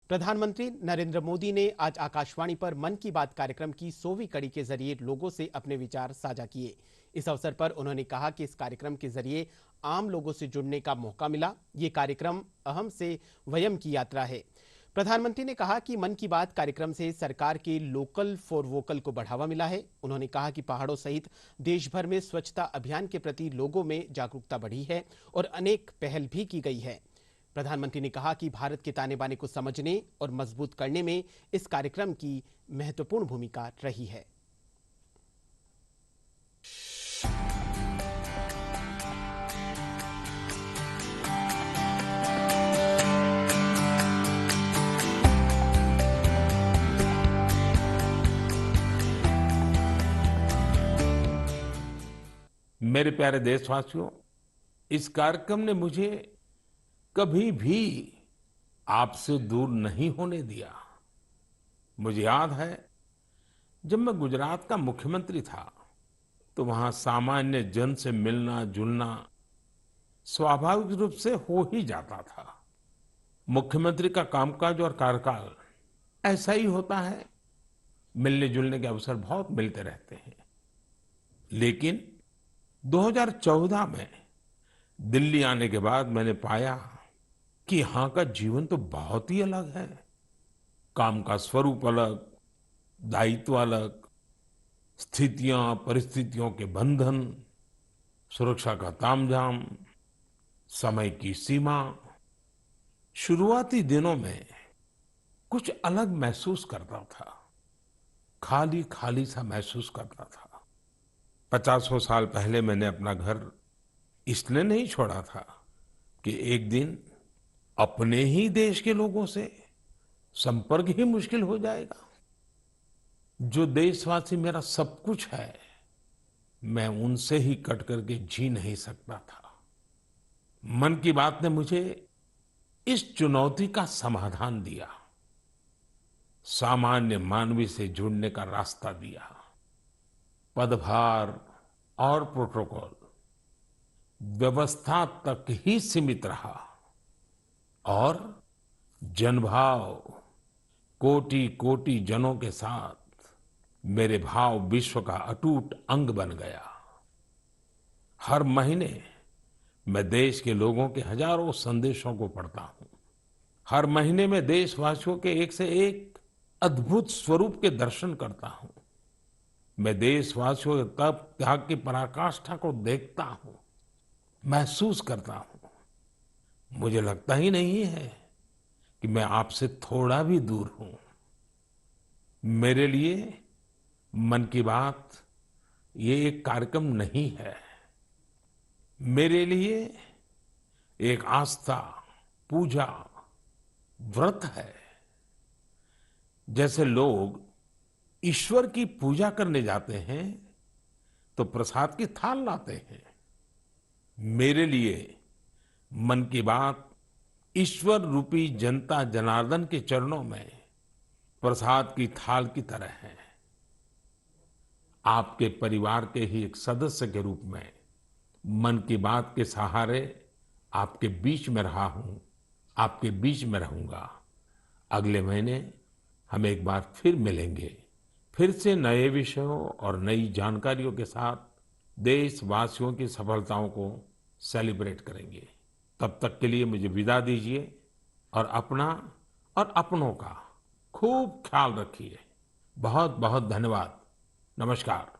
प्रधानमंत्री नरेंद्र मोदी ने आज आकाशवाणी पर मन की बात कार्यक्रम की 100वीं कड़ी के जरिए लोगों से अपने विचार साझा किए। इस अवसर पर उन्होंने कहा कि इस कार्यक्रम के जरिए आम लोगों से जुड़ने का मौका मिला। ये कार्यक्रम अहम से वयम की यात्रा है। प्रधानमंत्री ने कहा कि मन की बात कार्यक्रम से सरकार के लोकल फॉर वोकल को बढ़ावा मिला है। उन्होंने कहा कि पहाड़ों सहित देश भर में स्वच्छता अभियान के प्रति लोगों में जागरूकता बढ़ी है और अनेक पहल भी की गई है। प्रधानमंत्री ने कहा कि भारत के ताने बाने को समझने और मजबूत करने में इस कार्यक्रम की महत्वपूर्ण भूमिका रही है। मेरे प्यारे देशवासियों, इस कार्यक्रम ने मुझे कभी भी आपसे दूर नहीं होने दिया। मुझे याद है, जब मैं गुजरात का मुख्यमंत्री था तो वहां सामान्य जन से मिलना जुलना स्वाभाविक रूप से हो ही जाता था। मुख्यमंत्री का कामकाज और कार्यकाल ऐसा ही होता है, मिलने जुलने के अवसर बहुत मिलते रहते हैं। लेकिन 2014 में दिल्ली आने के बाद मैंने पाया कि यहाँ का जीवन तो बहुत ही अलग है। काम का स्वरूप अलग, दायित्व अलग, स्थितियां परिस्थितियों के बंधन, सुरक्षा का तामझाम, समय की सीमा। शुरुआती दिनों में कुछ अलग महसूस करता था, खाली खाली सा महसूस करता था। 50 साल पहले मैंने अपना घर इसलिए नहीं छोड़ा था कि एक दिन अपने ही देश के लोगों से संपर्क ही मुश्किल हो जाएगा। जो देशवासी मेरा सब कुछ है, मैं उनसे ही कट करके जी नहीं सकता था। मन की बात ने मुझे इस चुनौती का समाधान दिया, सामान्य मानवी से जुड़ने का रास्ता दिया। पदभार और प्रोटोकॉल व्यवस्था तक ही सीमित रहा और जनभाव कोटि कोटि जनों के साथ मेरे भाव विश्व का अटूट अंग बन गया। हर महीने मैं देश के लोगों के हजारों संदेशों को पढ़ता हूं। हर महीने में देशवासियों के एक से एक अद्भुत स्वरूप के दर्शन करता हूं। मैं देशवासियों के तप त्याग की पराकाष्ठा को देखता हूं, महसूस करता हूं। मुझे लगता ही नहीं है कि मैं आपसे थोड़ा भी दूर हूं। मेरे लिए मन की बात ये एक कार्यक्रम नहीं है, मेरे लिए एक आस्था, पूजा, व्रत है। जैसे लोग ईश्वर की पूजा करने जाते हैं तो प्रसाद की थाल लाते हैं, मेरे लिए मन की बात ईश्वर रूपी जनता जनार्दन के चरणों में प्रसाद की थाल की तरह है। आपके परिवार के ही एक सदस्य के रूप में मन की बात के सहारे आपके बीच में रहा हूं, आपके बीच में रहूंगा। अगले महीने हम एक बार फिर मिलेंगे, फिर से नए विषयों और नई जानकारियों के साथ देशवासियों की सफलताओं को सेलिब्रेट करेंगे। तब तक के लिए मुझे विदा दीजिए और अपना और अपनों का खूब ख्याल रखिए। बहुत बहुत धन्यवाद। नमस्कार।